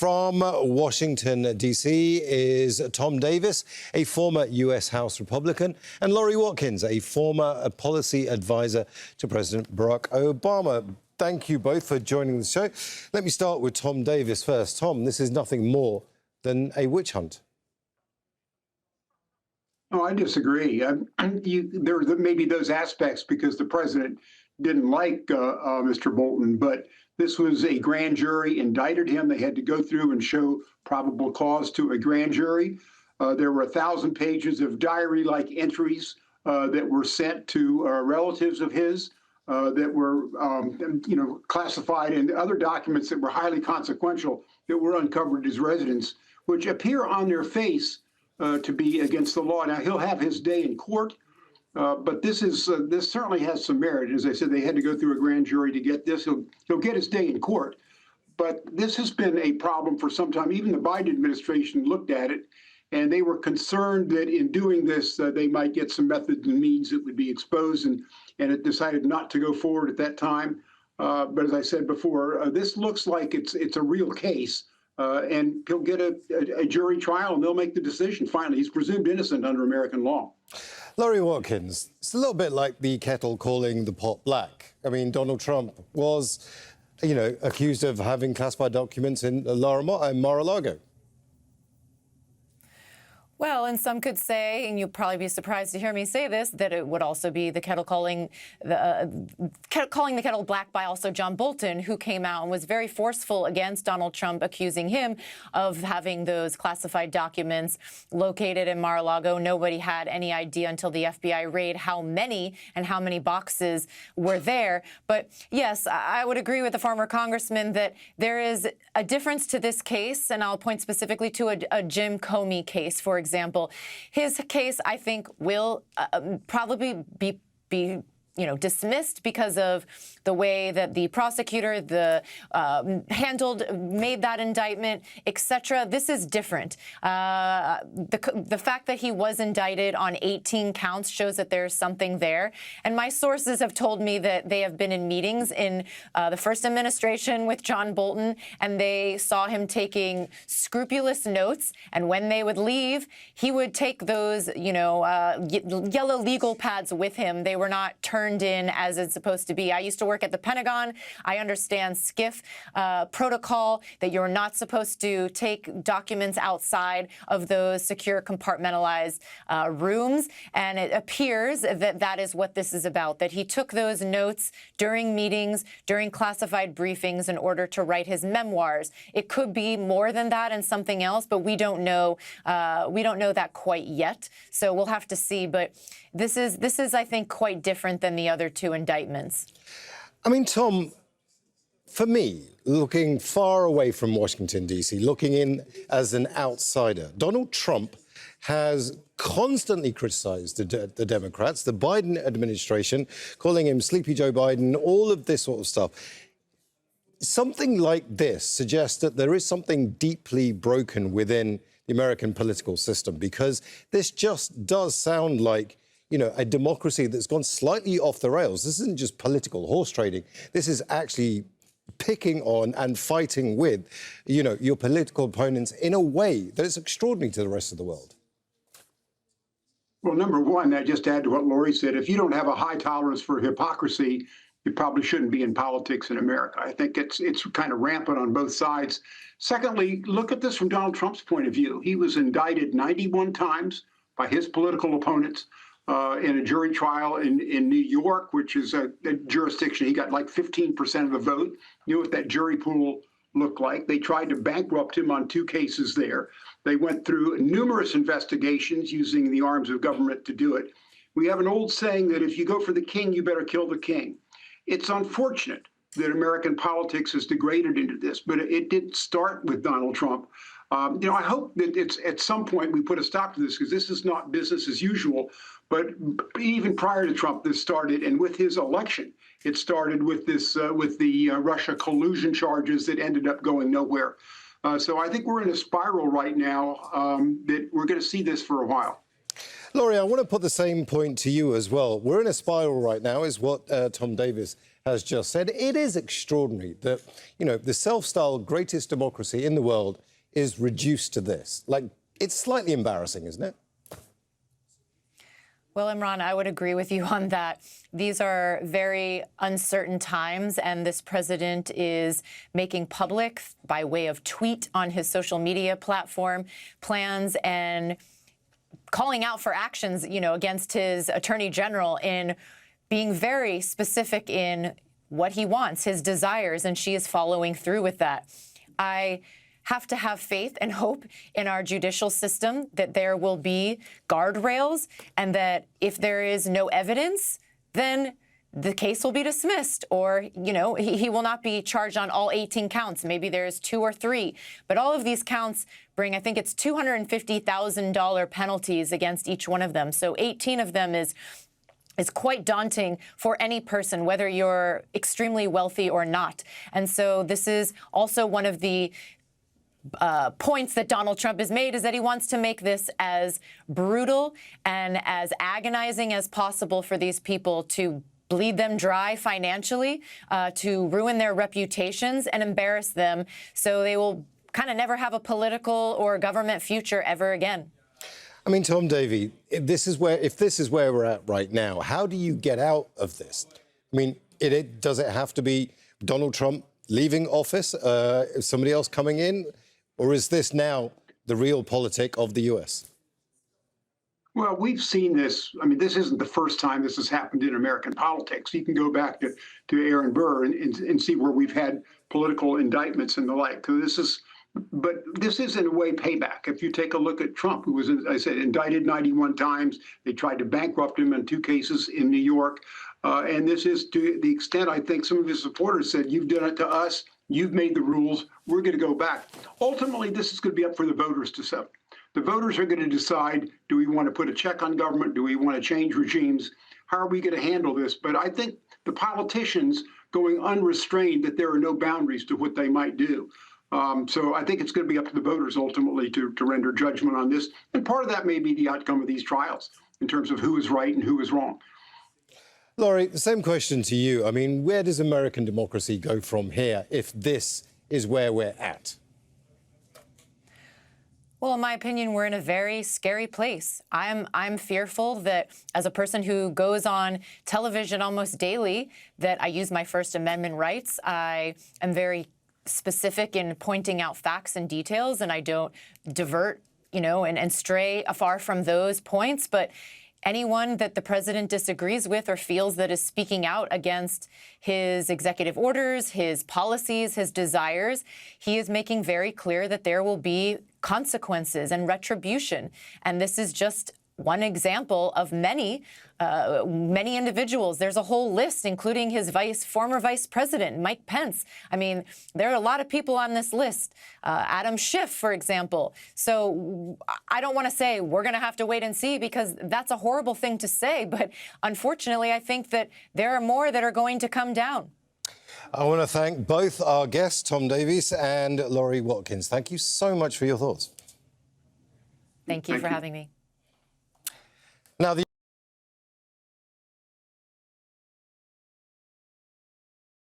From Washington, D.C. is Tom Davis, a former U.S. House Republican, and Laurie Watkins, a former policy advisor to President Barack Obama. Thank you both for joining the show. Let me start with Tom Davis first. Tom, this is nothing more than a witch hunt. Oh, I disagree. There may be those aspects because the president didn't like Mr. Bolton, but this was a grand jury indicted him. They had to go through and show probable cause to a grand jury. There were 1,000 pages of diary-like entries that were sent to relatives of his that were, classified, and other documents that were highly consequential that were uncovered at his residence, which appear on their face to be against the law. Now, he'll have his day in court, but this certainly has some merit. As I said, they had to go through a grand jury to get this. He'll get his day in court, but this has been a problem for some time. Even the Biden administration looked at it, and they were concerned that in doing this, they might get some methods and means that would be exposed, and it decided not to go forward at that time. But as I said before, this looks like it's a real case. And he'll get a jury trial, and they'll make the decision. Finally, he's presumed innocent under American law. Laurie Watkins, it's a little bit like the kettle calling the pot black. I mean, Donald Trump was, accused of having classified documents in Mar-a-Lago. Well, and some could say, and you'll probably be surprised to hear me say this, that it would also be the kettle calling the kettle black by also John Bolton, who came out and was very forceful against Donald Trump, accusing him of having those classified documents located in Mar-a-Lago. Nobody had any idea until the FBI raid how many boxes were there. But yes, I would agree with the former congressman that there is a difference to this case, and I'll point specifically to a Jim Comey case, for example. His case, I think, will probably be dismissed because of the way that the prosecutor made that indictment, etc. This is different. The fact that he was indicted on 18 counts shows that there's something there. And my sources have told me that they have been in meetings in the first administration with John Bolton, and they saw him taking scrupulous notes. And when they would leave, he would take those, yellow legal pads with him. They were not turned in as it's supposed to be. I used to work at the Pentagon. I understand SCIF protocol that you're not supposed to take documents outside of those secure compartmentalized rooms. And it appears that that is what this is about, that he took those notes during meetings, during classified briefings in order to write his memoirs. It could be more than that and something else, but we don't know. We don't know that quite yet. So we'll have to see. But this is, I think, quite different than the other two indictments. I mean, Tom, for me, looking far away from Washington, D.C., looking in as an outsider, Donald Trump has constantly criticized the Democrats, the Biden administration, calling him Sleepy Joe Biden, all of this sort of stuff. Something like this suggests that there is something deeply broken within the American political system, because this just does sound like a democracy that's gone slightly off the rails. This isn't just political horse trading. This is actually picking on and fighting with, your political opponents in a way that is extraordinary to the rest of the world. Well, number one, I just add to what Laurie said. If you don't have a high tolerance for hypocrisy, you probably shouldn't be in politics in America. I think it's kind of rampant on both sides. Secondly, look at this from Donald Trump's point of view. He was indicted 91 times by his political opponents. In a jury trial in New York, which is a jurisdiction. He got like 15% of the vote. You know what that jury pool looked like. They tried to bankrupt him on 2 cases there. They went through numerous investigations using the arms of government to do it. We have an old saying that if you go for the king, you better kill the king. It's unfortunate that American politics has degraded into this, but it didn't start with Donald Trump. I hope that at some point we put a stop to this, because this is not business as usual. But even prior to Trump, this started, and with his election, it started with this, with the Russia collusion charges that ended up going nowhere. So I think we're in a spiral right now that we're going to see this for a while. Laurie, I want to put the same point to you as well. We're in a spiral right now, is what Tom Davis has has just said. It is extraordinary that, you know, the self-styled greatest democracy in the world is reduced to this. Like, it's slightly embarrassing, isn't it? Well, Imran, I would agree with you on that. These are very uncertain times, and this president is making public, by way of tweet on his social media platform, plans and calling out for actions, you know, against his attorney general, in being very specific in what he wants, his desires, and she is following through with that. I have to have faith and hope in our judicial system that there will be guardrails, and that if there is no evidence, then the case will be dismissed, or, you know, he will not be charged on all 18 counts. Maybe there's 2 or 3. But all of these counts bring, I think it's $250,000 penalties against each one of them. So 18 of them is quite daunting for any person, whether you're extremely wealthy or not. And so this is also one of the points that Donald Trump has made, is that he wants to make this as brutal and as agonizing as possible for these people, to bleed them dry financially, to ruin their reputations and embarrass them, so they will kind of never have a political or government future ever again. I mean, Tom Davies, if this is where we're at right now, how do you get out of this? I mean, does it have to be Donald Trump leaving office, somebody else coming in? Or is this now the real politic of the U.S.? Well, we've seen this. I mean, this isn't the first time this has happened in American politics. You can go back to Aaron Burr and see where we've had political indictments and the like. So but this is in a way payback. If you take a look at Trump, who was, as I said, indicted 91 times, they tried to bankrupt him in 2 cases in New York. And this is to the extent, I think, some of his supporters said, you've done it to us. You've made the rules. We're going to go back. Ultimately, this is going to be up for the voters to settle. The voters are going to decide, do we want to put a check on government? Do we want to change regimes? How are we going to handle this? But I think the politicians going unrestrained, that there are no boundaries to what they might do. So I think it's going to be up to the voters ultimately to render judgment on this. And part of that may be the outcome of these trials in terms of who is right and who is wrong. Laurie, the same question to you. I mean, where does American democracy go from here if this is where we're at? Well, in my opinion, we're in a very scary place. I'm fearful that, as a person who goes on television almost daily, that I use my First Amendment rights. I am very specific in pointing out facts and details, and I don't divert, you know, and stray afar from those points. But anyone that the president disagrees with or feels that is speaking out against his executive orders, his policies, his desires, he is making very clear that there will be consequences and retribution. And this is just one example of many individuals. There's a whole list, including his former vice president, Mike Pence. I mean, there are a lot of people on this list. Adam Schiff, for example. So I don't want to say we're going to have to wait and see, because that's a horrible thing to say. But unfortunately, I think that there are more that are going to come down. I want to thank both our guests, Tom Davies and Laurie Watkins. Thank you so much for your thoughts. Thank you for having me. Now,